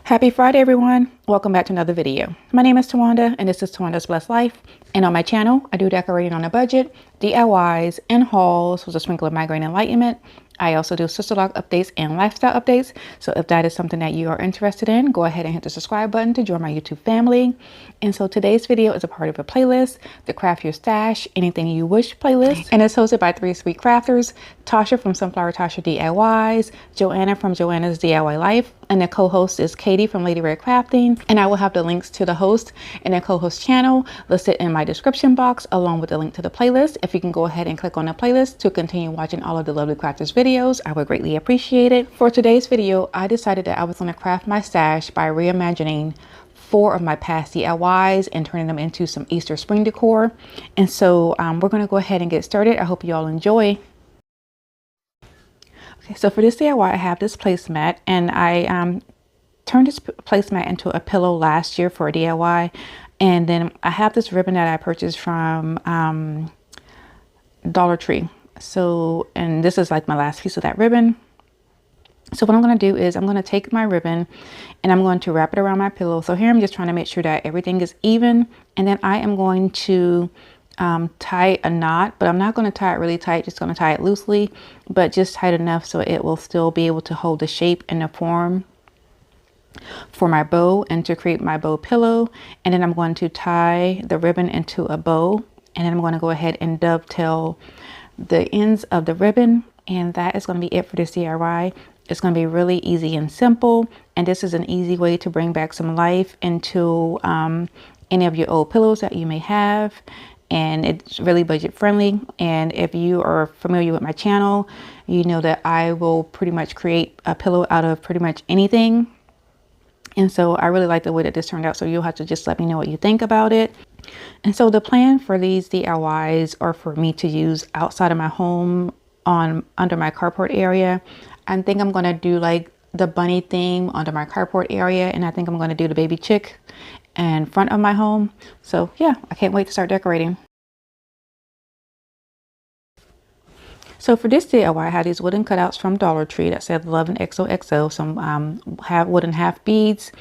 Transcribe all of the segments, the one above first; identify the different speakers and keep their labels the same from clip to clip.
Speaker 1: Happy Friday, everyone. Welcome back to another video. My name is Tawanda, and this is Tawanda's Blessed Life. And on my channel, I do decorating on a budget, DIYs, and hauls with a sprinkle of migraine enlightenment. I also do sister log updates and lifestyle updates. So if that is something that you are interested in, go ahead and hit the subscribe button to join my YouTube family. And so today's video is a part of a playlist, the Craft Your Stash, Anything You Wish playlist. And it's hosted by three sweet crafters, Tosha from Sunflower Tosha DIYs, Joanna from Joanna's DIY Life, and the co-host is Katie from Lady Red Crafting. And I will have the links to the host and the co-host channel listed in my description box, along with the link to the playlist. If you can go ahead and click on the playlist to continue watching all of the lovely crafters videos, I would greatly appreciate it. For today's video, I decided that I was going to craft my stash by reimagining 4 of my past DIYs and turning them into some Easter spring decor. And so we're going to go ahead and get started. I hope you all enjoy. Okay, so for this DIY, I have this placemat, and I turned this placemat into a pillow last year for a DIY. And then I have this ribbon that I purchased from Dollar Tree. So, and this is like my last piece of that ribbon. So what I'm going to do is I'm going to take my ribbon and I'm going to wrap it around my pillow. So here I'm just trying to make sure that everything is even. And then I am going to tie a knot, but I'm not going to tie it really tight, just going to tie it loosely, but just tight enough so it will still be able to hold the shape and the form for my bow and to create my bow pillow. And then I'm going to tie the ribbon into a bow, and then I'm going to go ahead and dovetail the ends of the ribbon. And that is going to be it for this DIY. It's going to be really easy and simple, and this is an easy way to bring back some life into any of your old pillows that you may have. And it's really budget friendly. And if you are familiar with my channel, you know that I will pretty much create a pillow out of pretty much anything. And so I really like the way that this turned out. So you'll have to just let me know what you think about it. And so the plan for these DIYs are for me to use outside of my home under my carport area. I think I'm going to do like the bunny theme under my carport area. And I think I'm going to do the baby chick in front of my home. So yeah, I can't wait to start decorating. So for this DIY, I had these wooden cutouts from Dollar Tree that said Love and XOXO, some wooden half beads,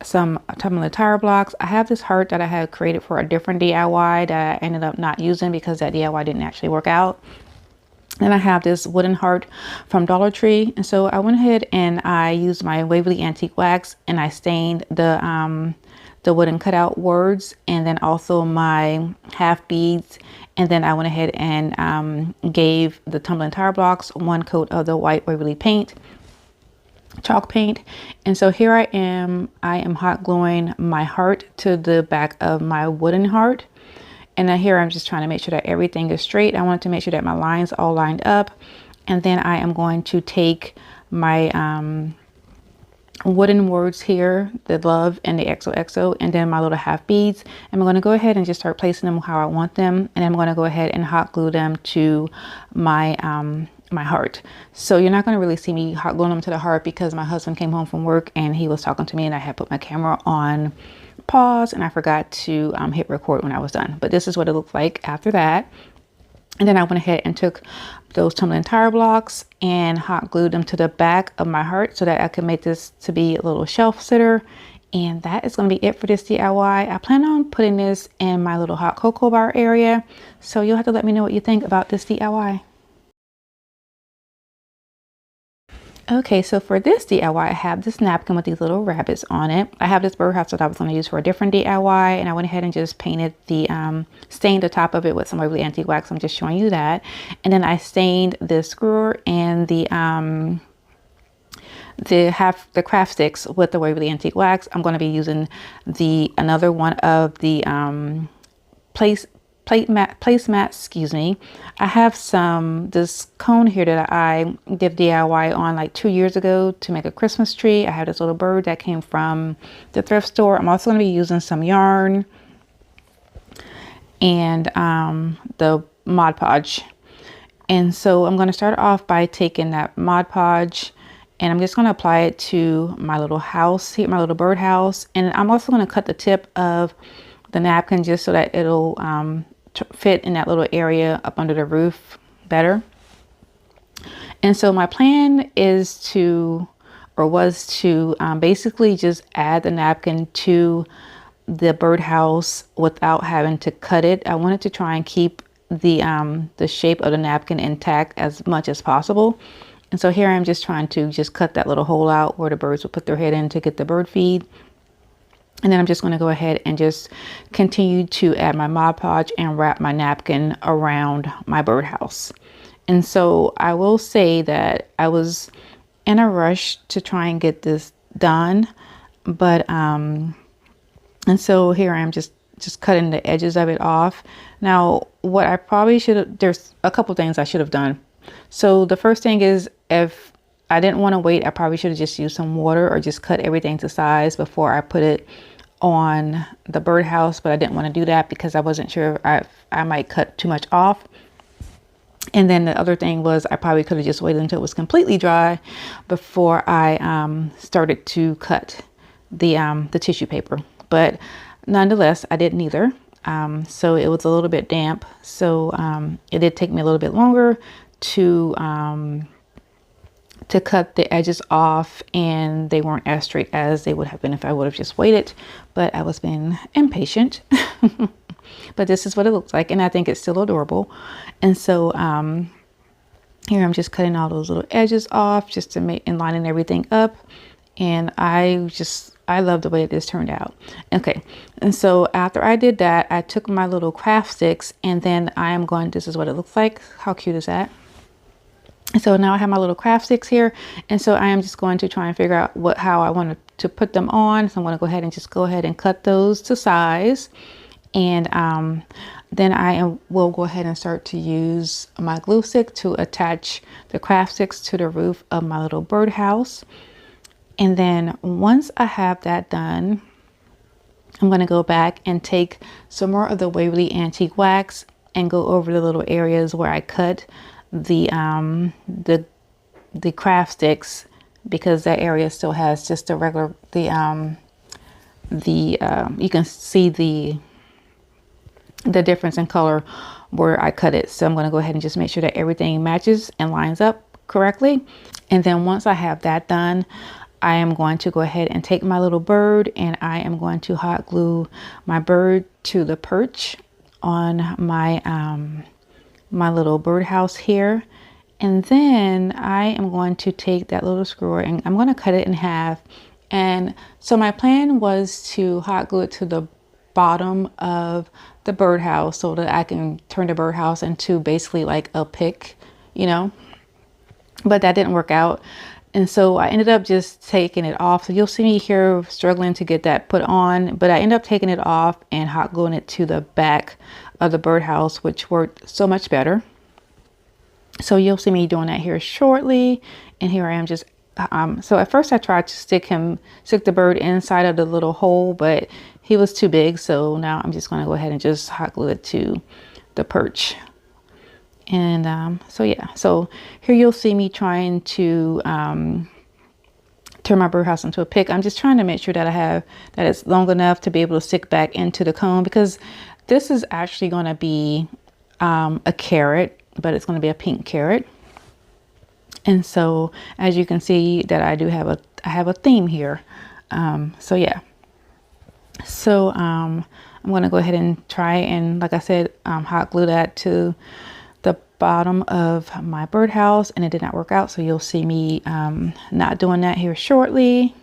Speaker 1: some tumbler tire blocks. I have this heart that I had created for a different DIY that I ended up not using because that DIY didn't actually work out. Then I have this wooden heart from Dollar Tree. And so I went ahead and I used my Waverly Antique Wax and I stained the wooden cutout words and then also my half beads. And then I went ahead and gave the tumbling tire blocks one coat of the white Waverly paint, chalk paint. And so here I am hot gluing my heart to the back of my wooden heart. And then here I'm just trying to make sure that everything is straight. I want to make sure that my lines all lined up. And then I am going to take my wooden words here, the love and the XOXO, and then my little half beads. And I'm going to go ahead and just start placing them how I want them. And I'm going to go ahead and hot glue them to my my heart. So you're not going to really see me hot gluing them to the heart because my husband came home from work and he was talking to me and I had put my camera on pause and I forgot to hit record when I was done. But this is what it looked like after that. And then I went ahead and took those tumbling tire blocks and hot glued them to the back of my heart so that I could make this to be a little shelf sitter. And that is going to be it for this DIY. I plan on putting this in my little hot cocoa bar area. So you'll have to let me know what you think about this DIY. Okay, so for this DIY, I have this napkin with these little rabbits on it. I have this birdhouse that I was going to use for a different DIY, and I went ahead and just painted stained the top of it with some Waverly Antique Wax. I'm just showing you that. And then I stained the screwer and the craft sticks with the Waverly Antique Wax. I'm going to be using another one of the placemats, excuse me. I have this cone here that I did DIY on like 2 years ago to make a Christmas tree. I have this little bird that came from the thrift store. I'm also going to be using some yarn and the Mod Podge. And so I'm going to start off by taking that Mod Podge and I'm just going to apply it to my little house here, my little bird house. And I'm also going to cut the tip of the napkin just so that it'll fit in that little area up under the roof better. And so my plan is to or was to basically just add the napkin to the birdhouse without having to cut it. I wanted to try and keep the shape of the napkin intact as much as possible. And so here I'm just trying to just cut that little hole out where the birds would put their head in to get the bird feed. And then I'm just going to go ahead and just continue to add my Mod Podge and wrap my napkin around my birdhouse. And so I will say that I was in a rush to try and get this done, but and so here I am just cutting the edges of it off. Now, what I probably should have, there's a couple things I should have done. So the first thing is, if I didn't want to wait, I probably should have just used some water or just cut everything to size before I put it on the birdhouse. But I didn't want to do that because I wasn't sure if I might cut too much off. And then the other thing was, I probably could have just waited until it was completely dry before I started to cut the tissue paper. But nonetheless, I did neither. So it was a little bit damp. So it did take me a little bit longer to cut the edges off, and they weren't as straight as they would have been if I would have just waited. But I was being impatient. But this is what it looks like, and I think it's still adorable. And so here I'm just cutting all those little edges off just to make and lining everything up. And I love the way this turned out. Okay, and so after I did that, I took my little craft sticks, and then I am going, this is what it looks like. How cute is that? So now I have my little craft sticks here, and so I am just going to try and figure out how I want to put them on. So I'm going to go ahead and cut those to size, and then will go ahead and start to use my glue stick to attach the craft sticks to the roof of my little birdhouse. And then once I have that done, I'm going to go back and take some more of the Waverly Antique Wax and go over the little areas where I cut the craft sticks, because that area still has just a regular you can see the difference in color where I cut it. So I'm going to go ahead and just make sure that everything matches and lines up correctly. And then once I have that done, I am going to go ahead and take my little bird, and I am going to hot glue my bird to the perch on my my little birdhouse here. And then I am going to take that little skewer and I'm going to cut it in half. And so my plan was to hot glue it to the bottom of the birdhouse so that I can turn the birdhouse into basically like a pick, you know, but that didn't work out. And so I ended up just taking it off. So you'll see me here struggling to get that put on, but I ended up taking it off and hot gluing it to the back of the birdhouse, which worked so much better. So you'll see me doing that here shortly. And here I am just, so at first I tried to stick the bird inside of the little hole, but he was too big. So now I'm just going to go ahead and just hot glue it to the perch. And so yeah, so here you'll see me trying to turn my birdhouse into a pick. I'm just trying to make sure that it's long enough to be able to stick back into the cone, because this is actually going to be a carrot, but it's going to be a pink carrot. And so as you can see that I have a theme here. So yeah, so I'm going to go ahead and try and, like I said, hot glue that to the bottom of my birdhouse, and it did not work out. So you'll see me not doing that here shortly.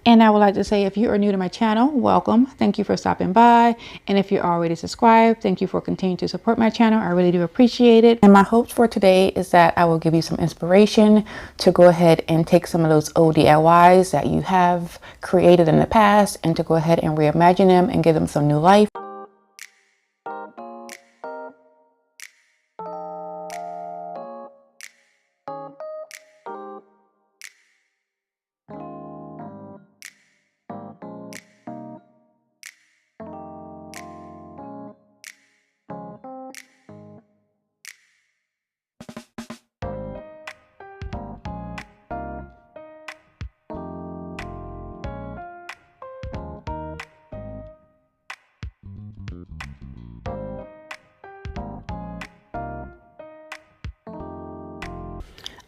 Speaker 1: And I would like to say, if you are new to my channel, welcome. Thank you for stopping by. And if you're already subscribed, thank you for continuing to support my channel. I really do appreciate it. And my hopes for today is that I will give you some inspiration to go ahead and take some of those old DIYs that you have created in the past and to go ahead and reimagine them and give them some new life.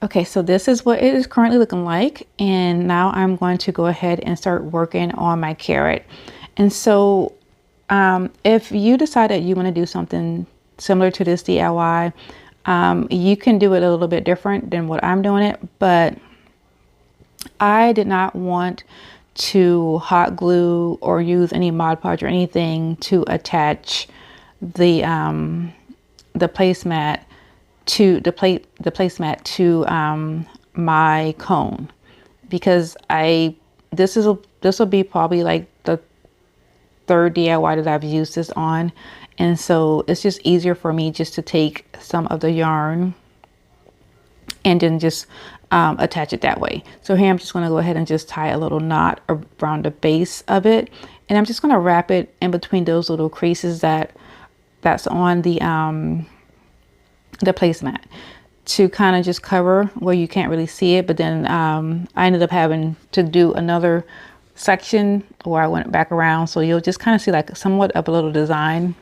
Speaker 1: Okay, so this is what it is currently looking like. And now I'm going to go ahead and start working on my carrot. And so if you decide that you want to do something similar to this DIY, you can do it a little bit different than what I'm doing it. But I did not want to hot glue or use any Mod Podge or anything to attach the placemat to the placemat to my cone, because this will be probably like the third DIY that I've used this on, and so it's just easier for me just to take some of the yarn and then just attach it that way. So here I'm just going to go ahead and just tie a little knot around the base of it, and I'm just going to wrap it in between those little creases that's on the placemat, to kind of just cover where you can't really see it. But then I ended up having to do another section where I went back around, so you'll just kind of see like somewhat of a little design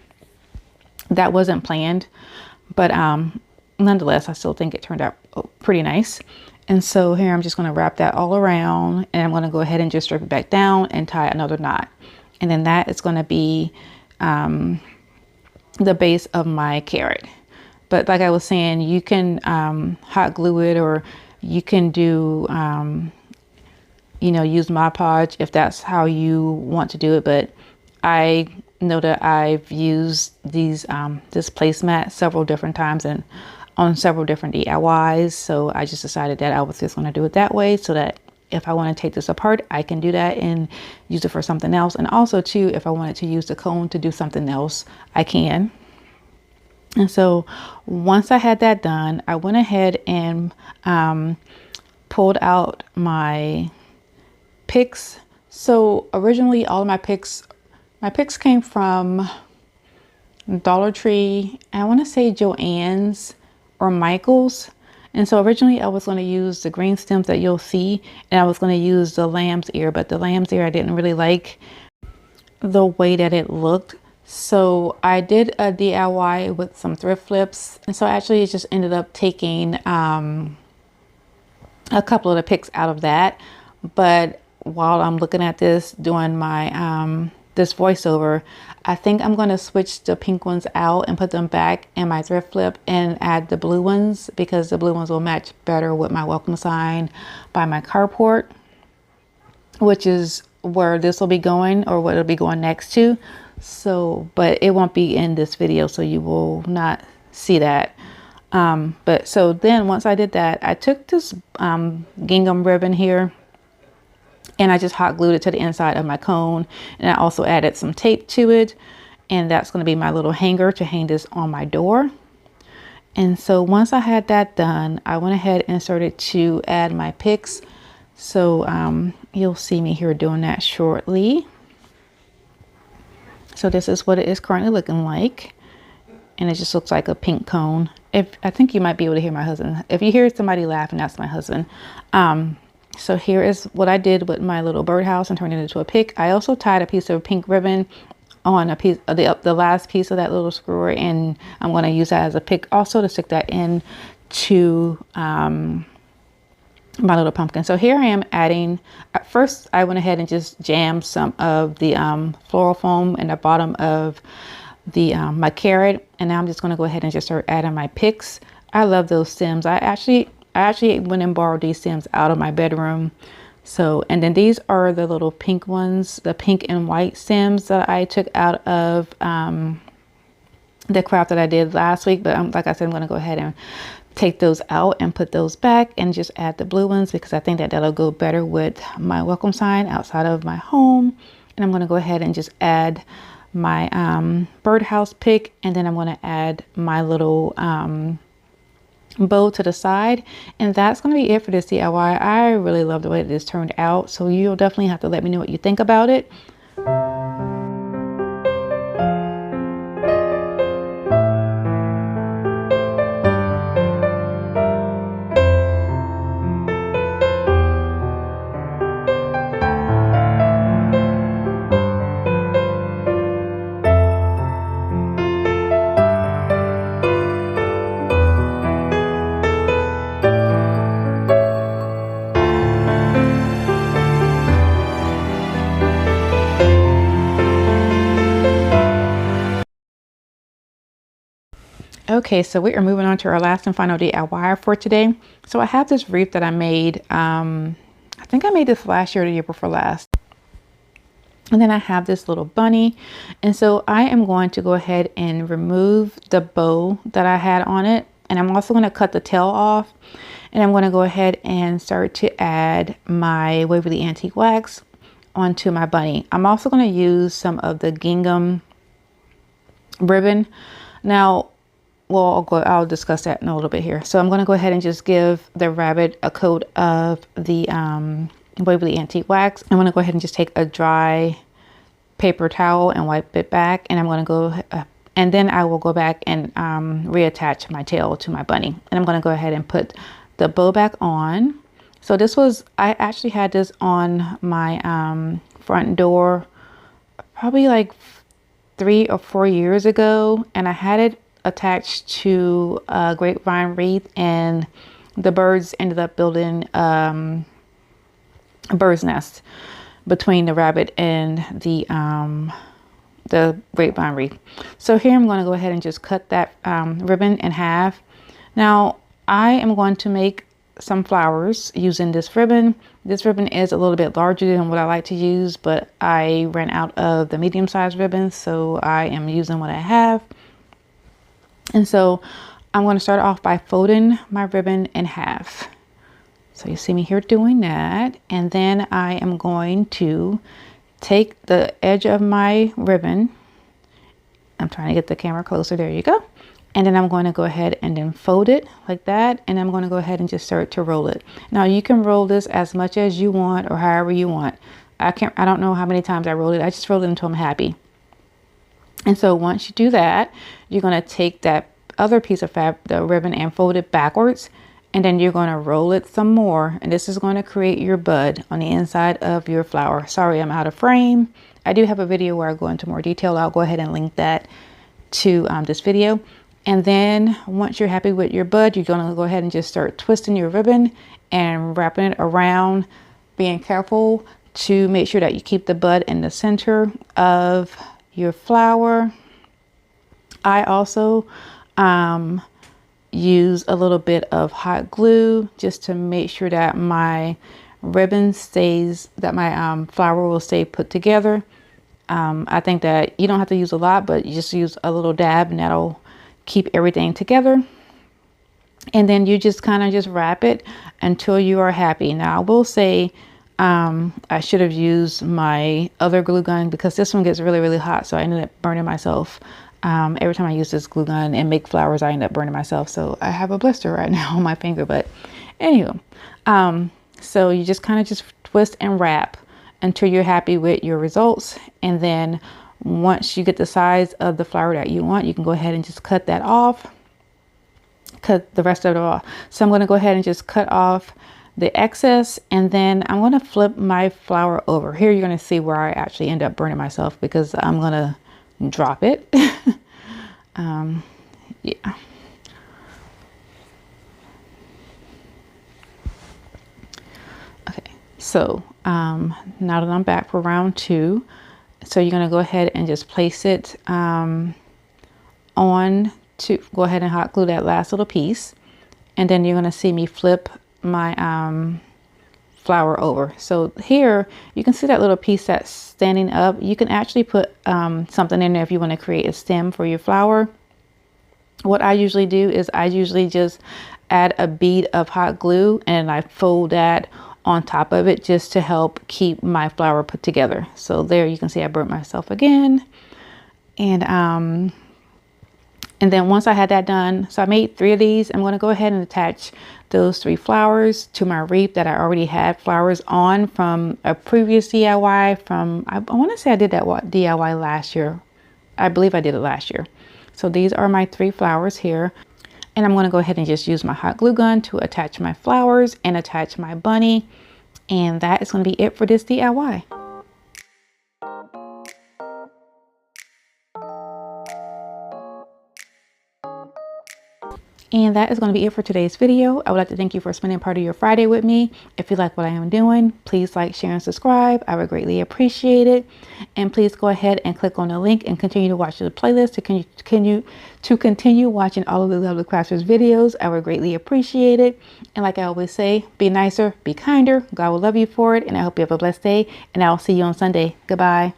Speaker 1: that wasn't planned, but nonetheless I still think it turned out pretty nice. And so here I'm just going to wrap that all around, and I'm going to go ahead and just strip it back down and tie another knot, and then that is going to be the base of my carrot. But like I was saying, you can hot glue it, or you can do use Mod Podge if that's how you want to do it. But I know that I've used this placemat several different times and on several different DIYs, so I just decided that I was just going to do it that way, so that if I want to take this apart, I can do that and use it for something else. And also too, if I wanted to use the cone to do something else, I can. And so once I had that done, I went ahead and pulled out my picks. So originally all of my picks came from Dollar Tree, I want to say JOANNAS or Michael's. And so originally I was going to use the green stems that you'll see, and I was going to use the lamb's ear, but the lamb's ear I didn't really like the way that it looked. So I did a DIY with some thrift flips, and so actually it just ended up taking a couple of the picks out of that. But while I'm looking at this, doing my this voiceover, I think I'm going to switch the pink ones out and put them back in my thrift flip and add the blue ones, because the blue ones will match better with my welcome sign by my carport, which is where this will be going, or what it'll be going next to. So, but it won't be in this video, so you will not see that. But so then once I did that, I took this gingham ribbon here, and I just hot glued it to the inside of my cone, and I also added some tape to it, and that's going to be my little hanger to hang this on my door. And so once I had that done, I went ahead and started to add my picks. So you'll see me here doing that shortly. So this is what it is currently looking like, and it just looks like a pink cone. I think you might be able to hear my husband. If you hear somebody laughing, that's my husband. So here is what I did with my little birdhouse and turned it into a pick. I also tied a piece of pink ribbon on a piece of the last piece of that little screwer, and I'm going to use that as a pick also to stick that in to my little pumpkin. So here I am adding, at first I went ahead and just jammed some of the floral foam in the bottom of the my carrot, and now I'm just going to go ahead and just start adding my picks. I love those stems. I actually went and borrowed these stems out of my bedroom. So, and then these are the little pink ones, the pink and white stems that I took out of the craft that I did last week. But like I said, I'm going to go ahead and take those out and put those back and just add the blue ones, because I think that that'll go better with my welcome sign outside of my home. And I'm going to go ahead and just add my birdhouse pick, and then I'm going to add my little bow to the side, and that's going to be it for this DIY. I really love the way this turned out, so you'll definitely have to let me know what you think about it. Okay, so we are moving on to our last and final DIY for today. So I have this wreath that I made, I think I made this last year or the year before last. And then I have this little bunny. And so I am going to go ahead and remove the bow that I had on it. And I'm also going to cut the tail off. And I'm going to go ahead and start to add my Waverly Antique Wax onto my bunny. I'm also going to use some of the gingham ribbon. Now, well, I'll discuss that in a little bit here. So I'm going to go ahead and just give the rabbit a coat of the Waverly Antique Wax. I'm going to go ahead and just take a dry paper towel and wipe it back. And I'm going to go, and then I will go back and reattach my tail to my bunny. And I'm going to go ahead and put the bow back on. So this was, I actually had this on my front door probably like 3 or 4 years ago. And I had it attached to a grapevine wreath, and the birds ended up building a bird's nest between the rabbit and the grapevine wreath. So here I'm going to go ahead and just cut that ribbon in half. Now I am going to make some flowers using this ribbon. This ribbon is a little bit larger than what I like to use, but I ran out of the medium-sized ribbon, so I am using what I have. And so I'm going to start off by folding my ribbon in half. So you see me here doing that. And then I am going to take the edge of my ribbon. I'm trying to get the camera closer. There you go. And then I'm going to go ahead and then fold it like that. And I'm going to go ahead and just start to roll it. Now you can roll this as much as you want or however you want. I don't know how many times I rolled it. I just rolled it until I'm happy. And so once you do that, you're going to take that other piece of the ribbon and fold it backwards. And then you're going to roll it some more. And this is going to create your bud on the inside of your flower. Sorry, I'm out of frame. I do have a video where I go into more detail. I'll go ahead and link that to this video. And then once you're happy with your bud, you're going to go ahead and just start twisting your ribbon and wrapping it around, being careful to make sure that you keep the bud in the center of your flower. I also use a little bit of hot glue just to make sure that my ribbon stays, that my flower will stay put together. I think that you don't have to use a lot, but you just use a little dab and that'll keep everything together. And then you just kind of just wrap it until you are happy. Now I will say I should have used my other glue gun because this one gets really, really hot. So I ended up burning myself. Every time I use this glue gun and make flowers, I end up burning myself. So I have a blister right now on my finger. But anyway, so you just kind of just twist and wrap until you're happy with your results. And then once you get the size of the flower that you want, you can go ahead and just cut that off. Cut the rest of it off. So I'm going to go ahead and just cut off the excess, and then I'm going to flip my flower over. Here you're going to see where I actually end up burning myself because I'm going to drop it. Yeah. Okay, so now that I'm back for round 2, so you're going to go ahead and just place it on to go ahead and hot glue that last little piece, and then you're going to see me flip my flower over. So here you can see that little piece that's standing up. You can actually put something in there if you want to create a stem for your flower. What I usually do is I usually just add a bead of hot glue and I fold that on top of it just to help keep my flower put together. So there you can see I burnt myself again. And then once I had that done, so I made 3 of these. I'm going to go ahead and attach those 3 flowers to my wreath that I already had flowers on from a previous DIY from, I want to say I did that DIY last year. I believe I did it last year. So these are my 3 flowers here. And I'm going to go ahead and just use my hot glue gun to attach my flowers and attach my bunny. And that is going to be it for this DIY. And that is going to be it for today's video. I would like to thank you for spending part of your Friday with me. If you like what I am doing, please like, share, and subscribe. I would greatly appreciate it. And please go ahead and click on the link and continue to watch the playlist to continue watching all of the Lovely Crafters videos. I would greatly appreciate it. And like I always say, be nicer, be kinder. God will love you for it. And I hope you have a blessed day. And I will see you on Sunday. Goodbye.